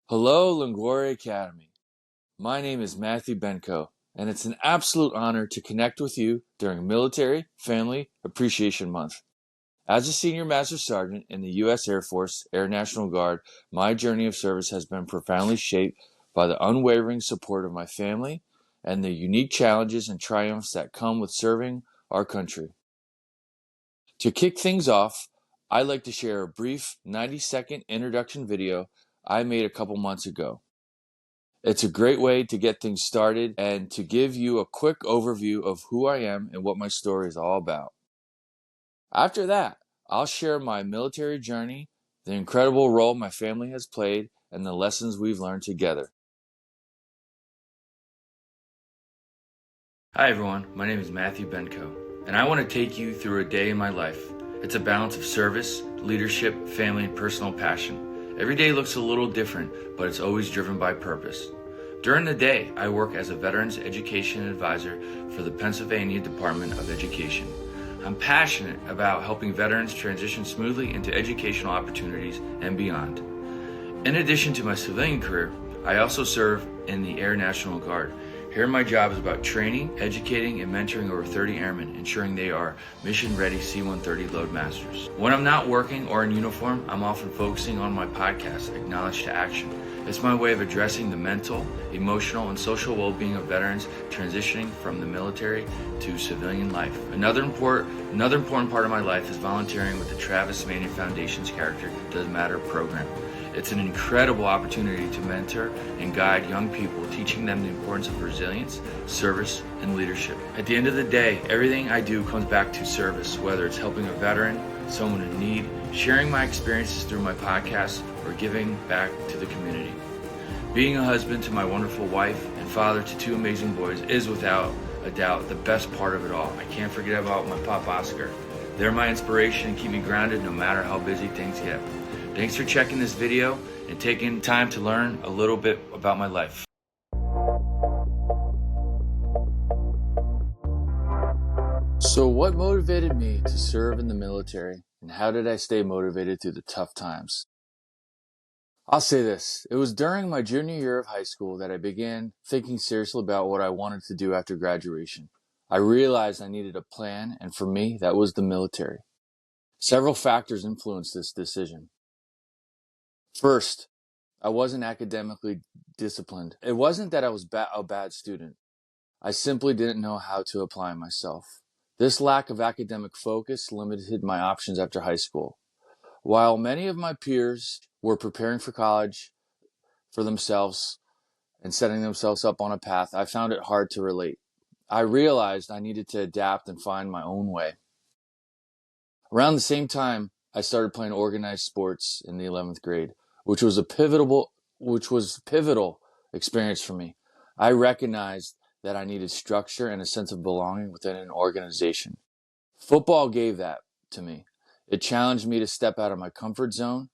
Hello, Liguori Academy. My name is Matthew Benko, and it's an absolute honor to connect with you during Military Family Appreciation Month. As a Senior Master Sergeant in the U.S. Air Force Air National Guard, my journey of service has been profoundly shaped by the unwavering support of my family and the unique challenges and triumphs that come with serving our country. To kick things off, I'd like to share a brief 90-second introduction video I made a couple months ago. It's a great way to get things started and to give you a quick overview of who I am and what my story is all about. After that, I'll share my military journey, the incredible role my family has played, and the lessons we've learned together. Hi everyone, my name is Matthew Benko, and I want to take you through a day in my life. It's a balance of service, leadership, family, and personal passion. Every day looks a little different, but it's always driven by purpose. During the day, I work as a Veterans Education Advisor for the Pennsylvania Department of Education. I'm passionate about helping veterans transition smoothly into educational opportunities and beyond. In addition to my civilian career, I also serve in the Air National Guard. Here, my job is about training, educating, and mentoring over 30 airmen, ensuring they are mission-ready C-130 load masters. When I'm not working or in uniform, I'm often focusing on my podcast, Acknowledge to Action. It's my way of addressing the mental, emotional, and social well-being of veterans transitioning from the military to civilian life. Another important part of my life is volunteering with the Travis Manion Foundation's Character Does Matter program. It's an incredible opportunity to mentor and guide young people, teaching them the importance of resilience, service, and leadership. At the end of the day, everything I do comes back to service, whether it's helping a veteran, someone in need, sharing my experiences through my podcast, or giving back to the community. Being a husband to my wonderful wife and father to two amazing boys is without a doubt the best part of it all. I can't forget about my Pop Oscar. They're my inspiration and keep me grounded no matter how busy things get. Thanks for checking this video and taking time to learn a little bit about my life. So what motivated me to serve in the military, and how did I stay motivated through the tough times? I'll say this, it was during my junior year of high school that I began thinking seriously about what I wanted to do after graduation. I realized I needed a plan, and for me, that was the military. Several factors influenced this decision. First, I wasn't academically disciplined. It wasn't that I was a bad student. I simply didn't know how to apply myself. This lack of academic focus limited my options after high school. While many of my peers were preparing for college for themselves and setting themselves up on a path, I found it hard to relate. I realized I needed to adapt and find my own way. Around the same time, I started playing organized sports in the 11th grade, which was pivotal experience for me. I recognized that I needed structure and a sense of belonging within an organization. Football gave that to me. It challenged me to step out of my comfort zone.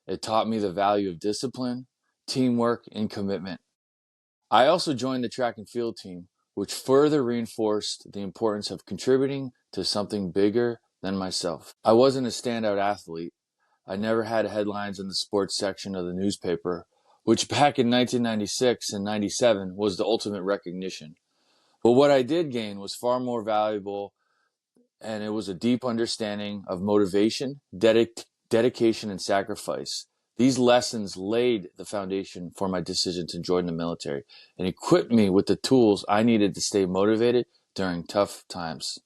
It taught me the value of discipline, teamwork, and commitment. I also joined the track and field team, which further reinforced the importance of contributing to something bigger than myself. I wasn't a standout athlete. I never had headlines in the sports section of the newspaper, which back in 1996 and 97 was the ultimate recognition. But what I did gain was far more valuable, and it was a deep understanding of motivation, dedication, and sacrifice. These lessons laid the foundation for my decision to join the military and equipped me with the tools I needed to stay motivated during tough times.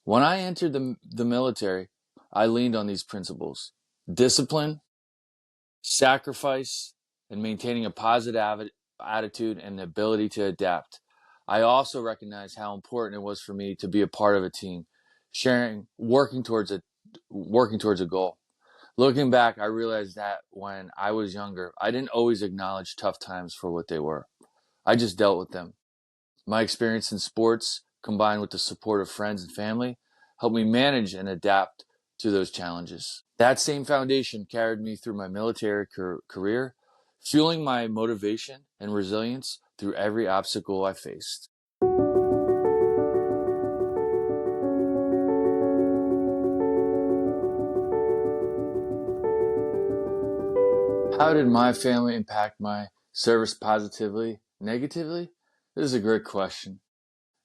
When I entered the military, I leaned on these principles: discipline, sacrifice, and maintaining a positive attitude and the ability to adapt. I also recognized how important it was for me to be a part of a team, working towards a goal. Looking back, I realized that when I was younger, I didn't always acknowledge tough times for what they were. I just dealt with them. My experience in sports, combined with the support of friends and family, helped me manage and adapt to those challenges. That same foundation carried me through my military career, fueling my motivation and resilience through every obstacle I faced. How did my family impact my service positively, negatively? This is a great question,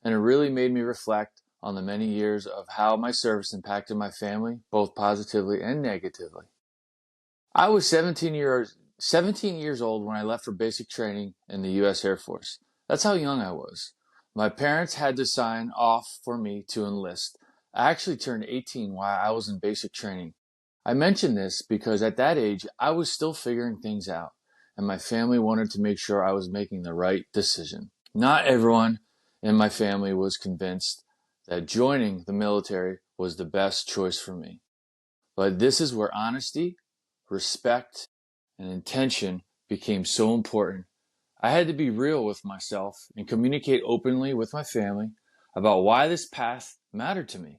and it really made me reflect on the many years of how my service impacted my family, both positively and negatively. I was 17 years old when I left for basic training in the U.S. Air Force. That's how young I was. My parents had to sign off for me to enlist. I actually turned 18 while I was in basic training. I mention this because at that age, I was still figuring things out, and my family wanted to make sure I was making the right decision. Not everyone in my family was convinced that joining the military was the best choice for me. But this is where honesty, respect, and intention became so important. I had to be real with myself and communicate openly with my family about why this path mattered to me.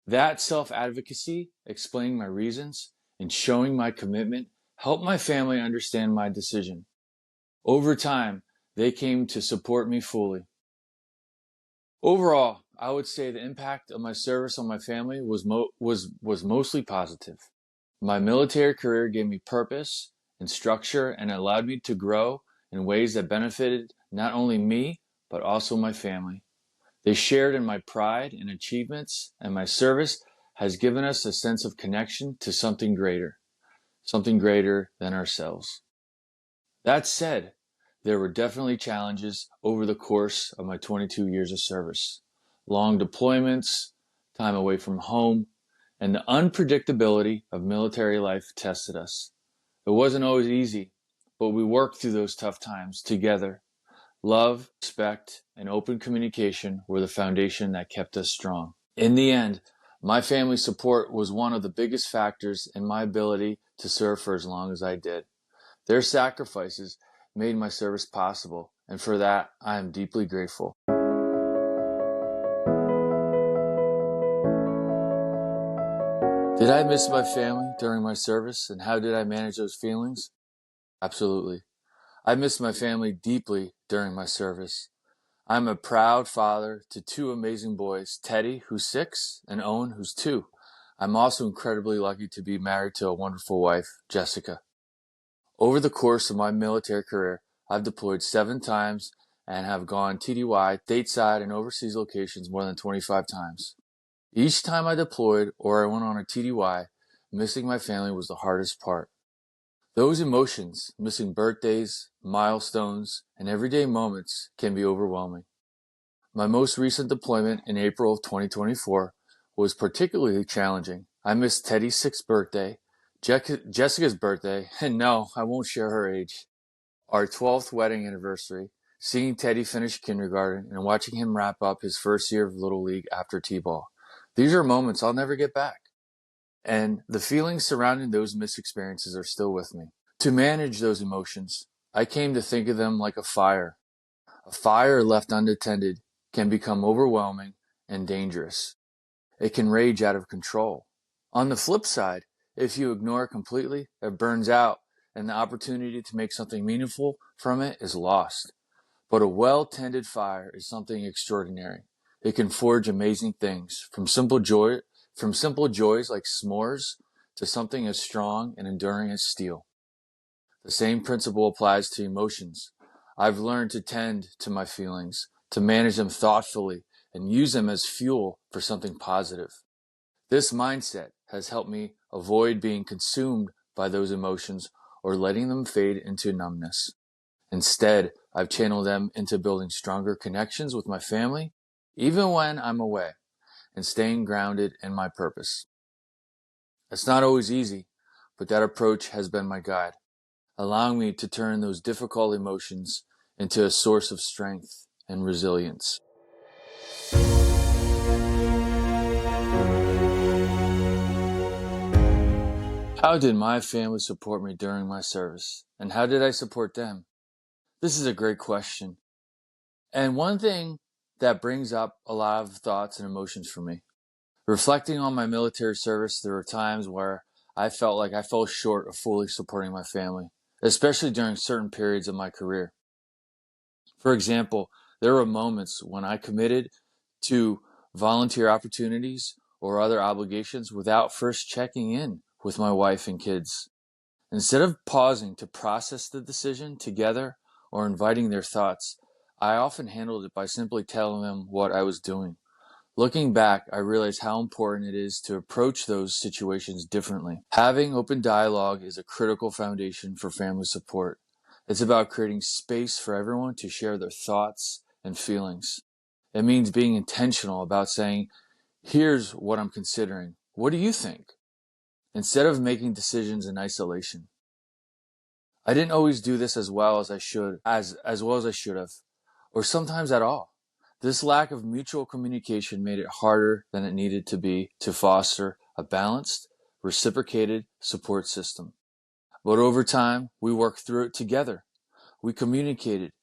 That self-advocacy, explaining my reasons, and showing my commitment helped my family understand my decision. Over time, they came to support me fully. Overall, I would say the impact of my service on my family was mostly positive. My military career gave me purpose and structure and allowed me to grow in ways that benefited not only me, but also my family. They shared in my pride and achievements, and my service has given us a sense of connection to something greater than ourselves. That said, there were definitely challenges over the course of my 22 years of service. Long deployments, time away from home, and the unpredictability of military life tested us. It wasn't always easy, but we worked through those tough times together. Love, respect, and open communication were the foundation that kept us strong. In the end, my family's support was one of the biggest factors in my ability to serve for as long as I did. Their sacrifices made my service possible, and for that, I am deeply grateful. Did I miss my family during my service, and how did I manage those feelings? Absolutely. I missed my family deeply during my service. I'm a proud father to two amazing boys, Teddy, who's 6, and Owen, who's 2. I'm also incredibly lucky to be married to a wonderful wife, Jessica. Over the course of my military career, I've deployed 7 times and have gone TDY, stateside, and overseas locations more than 25 times. Each time I deployed or I went on a TDY, missing my family was the hardest part. Those emotions, missing birthdays, milestones, and everyday moments can be overwhelming. My most recent deployment in April of 2024 was particularly challenging. I missed Teddy's 6th birthday, Jessica's birthday, and no, I won't share her age, our 12th wedding anniversary, seeing Teddy finish kindergarten, and watching him wrap up his first year of Little League after T-ball. These are moments I'll never get back. And the feelings surrounding those missed experiences are still with me. To manage those emotions, I came to think of them like a fire. A fire left unattended can become overwhelming and dangerous. It can rage out of control. On the flip side, if you ignore it completely, it burns out and the opportunity to make something meaningful from it is lost. But a well-tended fire is something extraordinary. It can forge amazing things, from simple joys like s'mores to something as strong and enduring as steel. The same principle applies to emotions. I've learned to tend to my feelings, to manage them thoughtfully, and use them as fuel for something positive. This mindset has helped me avoid being consumed by those emotions or letting them fade into numbness. Instead, I've channeled them into building stronger connections with my family, even when I'm away, and staying grounded in my purpose. It's not always easy, but that approach has been my guide, allowing me to turn those difficult emotions into a source of strength and resilience. How did my family support me during my service, and how did I support them? This is a great question, and one thing that brings up a lot of thoughts and emotions for me. Reflecting on my military service, there were times where I felt like I fell short of fully supporting my family, especially during certain periods of my career. For example, there were moments when I committed to volunteer opportunities or other obligations without first checking in with my wife and kids. Instead of pausing to process the decision together or inviting their thoughts, I often handled it by simply telling them what I was doing. Looking back, I realized how important it is to approach those situations differently. Having open dialogue is a critical foundation for family support. It's about creating space for everyone to share their thoughts and feelings. It means being intentional about saying, here's what I'm considering. What do you think? Instead of making decisions in isolation. I didn't always do this as well as I should have, or sometimes at all. This lack of mutual communication made it harder than it needed to be to foster a balanced, reciprocated support system. But over time, we worked through it together. We communicated,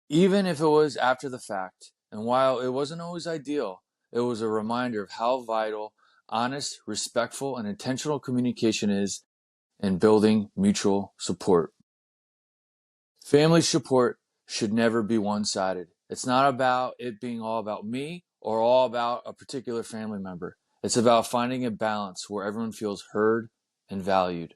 even if it was after the fact. And while it wasn't always ideal, it was a reminder of how vital honest, respectful, and intentional communication is in building mutual support. Family support should never be one-sided. It's not about it being all about me or all about a particular family member. It's about finding a balance where everyone feels heard and valued.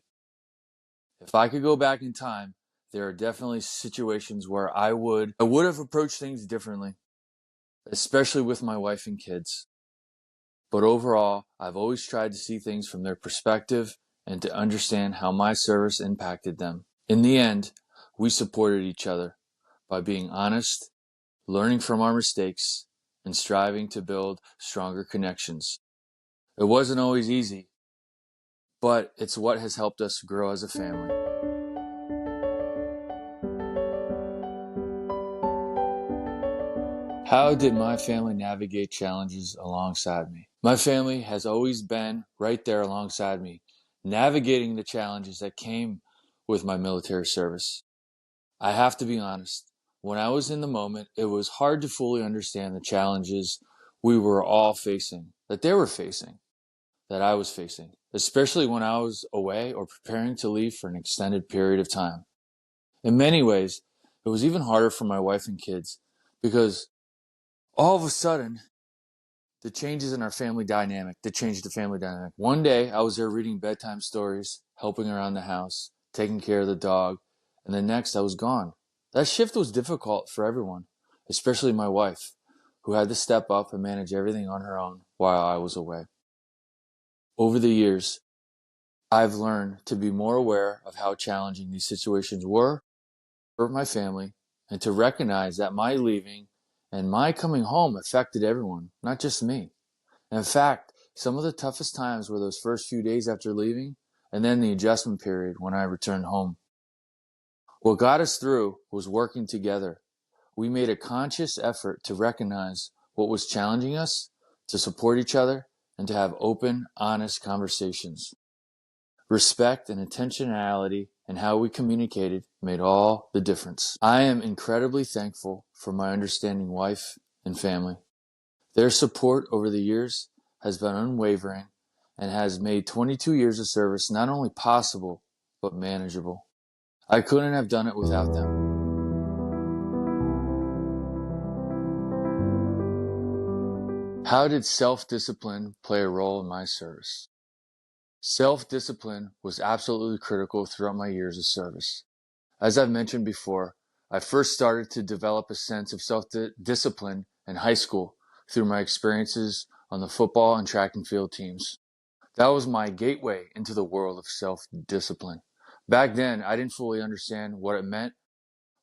If I could go back in time, there are definitely situations where I would have approached things differently, especially with my wife and kids. But overall, I've always tried to see things from their perspective and to understand how my service impacted them. In the end, we supported each other by being honest, learning from our mistakes, and striving to build stronger connections. It wasn't always easy, but it's what has helped us grow as a family. How did my family navigate challenges alongside me? My family has always been right there alongside me, navigating the challenges that came with my military service. I have to be honest, when I was in the moment, it was hard to fully understand the challenges we were all facing, that they were facing, that I was facing, especially when I was away or preparing to leave for an extended period of time. In many ways, it was even harder for my wife and kids because all of a sudden, the changes in our family dynamic, they changed the family dynamic. One day, I was there reading bedtime stories, helping around the house, taking care of the dog, and the next, I was gone. That shift was difficult for everyone, especially my wife, who had to step up and manage everything on her own while I was away. Over the years, I've learned to be more aware of how challenging these situations were for my family and to recognize that my leaving and my coming home affected everyone, not just me. In fact, some of the toughest times were those first few days after leaving and then the adjustment period when I returned home. What got us through was working together. We made a conscious effort to recognize what was challenging us, to support each other, and to have open, honest conversations. Respect and intentionality in how we communicated made all the difference. I am incredibly thankful for my understanding wife and family. Their support over the years has been unwavering and has made 22 years of service not only possible, but manageable. I couldn't have done it without them. How did self-discipline play a role in my service? Self-discipline was absolutely critical throughout my years of service. As I've mentioned before, I first started to develop a sense of self-discipline in high school through my experiences on the football and track and field teams. That was my gateway into the world of self-discipline. Back then, I didn't fully understand what it meant,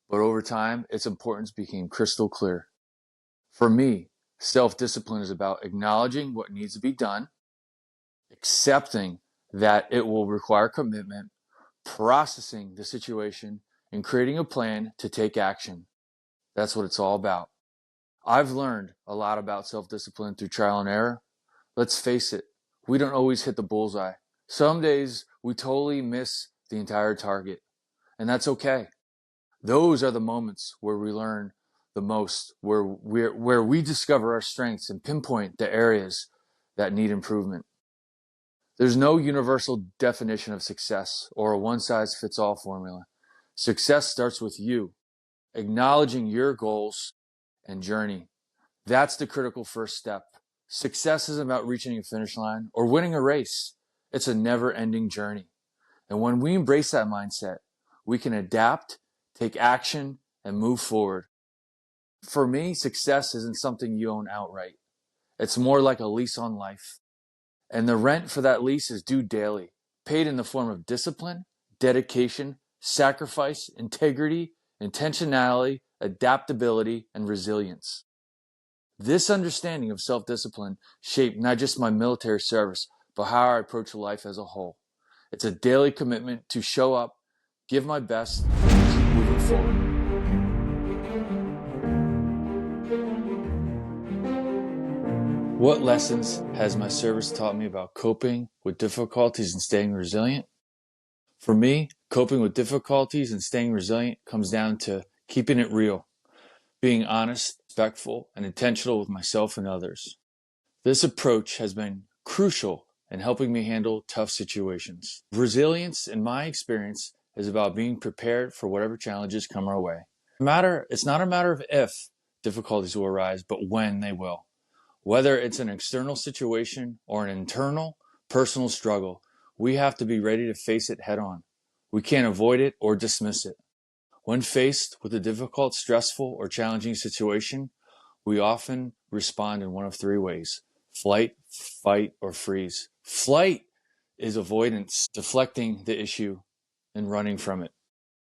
but over time, its importance became crystal clear. For me, self-discipline is about acknowledging what needs to be done, accepting that it will require commitment, processing the situation, and creating a plan to take action. That's what it's all about. I've learned a lot about self-discipline through trial and error. Let's face it, we don't always hit the bullseye. Some days we totally miss the entire target, and that's okay. Those are the moments where we learn the most, where we discover our strengths and pinpoint the areas that need improvement. There's no universal definition of success or a one-size-fits-all formula. Success starts with you, acknowledging your goals and journey. That's the critical first step. Success isn't about reaching a finish line or winning a race. It's a never-ending journey. And when we embrace that mindset, we can adapt, take action, and move forward. For me, success isn't something you own outright. It's more like a lease on life. And the rent for that lease is due daily, paid in the form of discipline, dedication, sacrifice, integrity, intentionality, adaptability, and resilience. This understanding of self-discipline shaped not just my military service, but how I approach life as a whole. It's a daily commitment to show up, give my best, and keep moving forward. What lessons has my service taught me about coping with difficulties and staying resilient? For me, coping with difficulties and staying resilient comes down to keeping it real, being honest, respectful, and intentional with myself and others. This approach has been crucial in helping me handle tough situations. Resilience, in my experience, is about being prepared for whatever challenges come our way. It's not a matter of if difficulties will arise, but when they will. Whether it's an external situation or an internal, personal struggle, we have to be ready to face it head on. We can't avoid it or dismiss it. When faced with a difficult, stressful, or challenging situation, we often respond in one of three ways: flight, fight, or freeze. Flight is avoidance, deflecting the issue and running from it.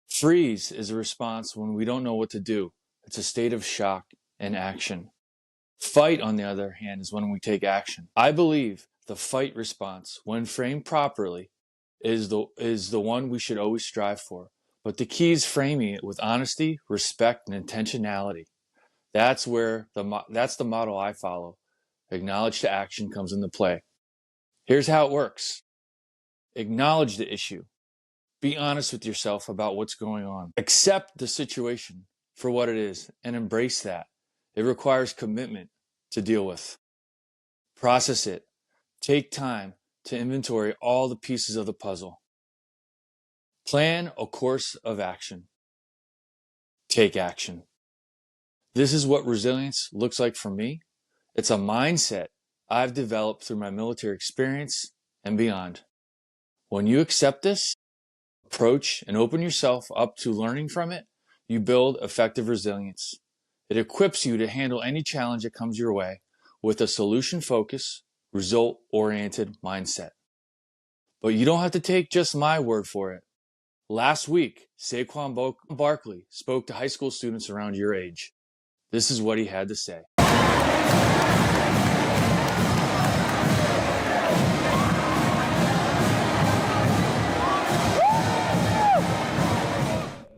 Freeze is a response when we don't know what to do. It's a state of shock and action. Fight, on the other hand, is when we take action. I believe the fight response, when framed properly, is the one we should always strive for. But the key is framing it with honesty, respect, and intentionality. That's the model I follow. Acknowledge to action comes into play. Here's how it works. Acknowledge the issue. Be honest with yourself about what's going on. Accept the situation for what it is and embrace that. It requires commitment to deal with. Process it. Take time to inventory all the pieces of the puzzle. Plan a course of action. Take action. This is what resilience looks like for me. It's a mindset I've developed through my military experience and beyond. When you accept this approach and open yourself up to learning from it, you build effective resilience. It equips you to handle any challenge that comes your way with a solution-focused, result-oriented mindset. But you don't have to take just my word for it. Last week, Saquon Barkley spoke to high school students around your age. This is what he had to say.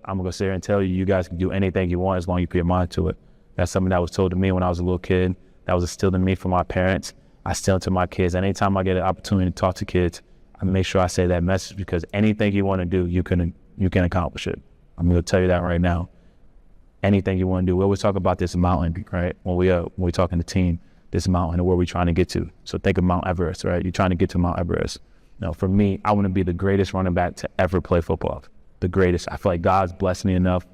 I'm going to sit here and tell you, you guys can do anything you want as long as you put your mind to it. That's something that was told to me when I was a little kid. That was instilled in me from my parents. I still it to my kids. Anytime I get an opportunity to talk to kids, I make sure I say that message, because anything you want to do, you can accomplish it. I'm going to tell you that right now. Anything you want to do. We always talk about this mountain, right? When we talking to team, this mountain and where we're trying to get to. So think of Mount Everest, right? You're trying to get to Mount Everest. Now, for me, I want to be the greatest running back to ever play football. The greatest. I feel like God's blessed me enough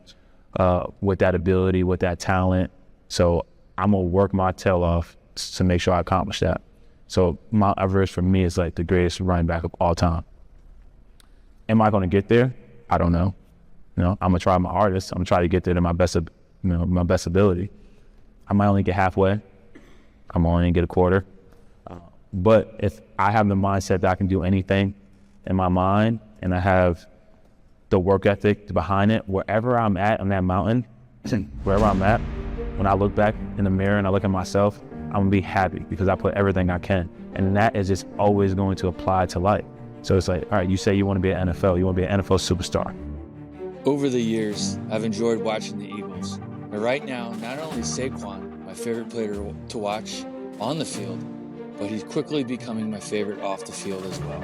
with that ability, with that talent. So I'm going to work my tail off to make sure I accomplish that. So Mount Everest for me is like the greatest running back of all time. Am I going to get there? I don't know. I'm going to try my hardest. I'm going to try to get there to my best ability. I might only get halfway. I might only get a quarter. But if I have the mindset that I can do anything in my mind, and I have the work ethic behind it, wherever I'm at on that mountain, wherever I'm at, when I look back in the mirror and I look at myself, I'm going to be happy because I put everything I can. And that is just always going to apply to life. So it's like, all right, you say you want to be an NFL, you want to be an NFL superstar. Over the years, I've enjoyed watching the Eagles. And right now, not only is Saquon my favorite player to watch on the field, but he's quickly becoming my favorite off the field as well.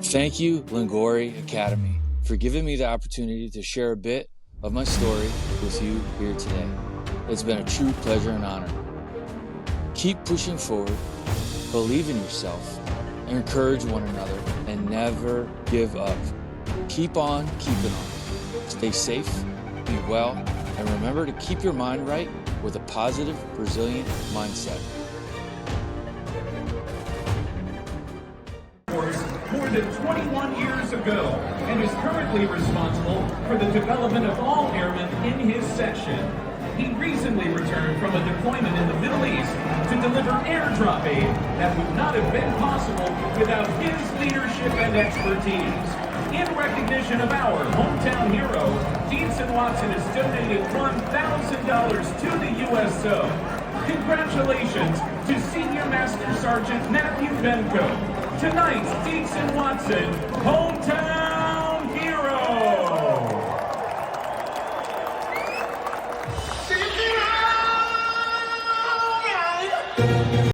Thank you, Liguori Academy, for giving me the opportunity to share a bit of my story with you here today. It's been a true pleasure and honor. Keep pushing forward, believe in yourself, encourage one another, and never give up. Keep on keeping on. Stay safe, be well, and remember to keep your mind right with a positive, resilient mindset. than 21 years ago and is currently responsible for the development of all airmen in his section. He recently returned from a deployment in the Middle East to deliver airdrop aid that would not have been possible without his leadership and expertise. In recognition of our hometown hero, Deeds & Watson has donated $1,000 to the USO. Congratulations to Senior Master Sergeant Matthew Benko, tonight's Deeds & Watson Hometown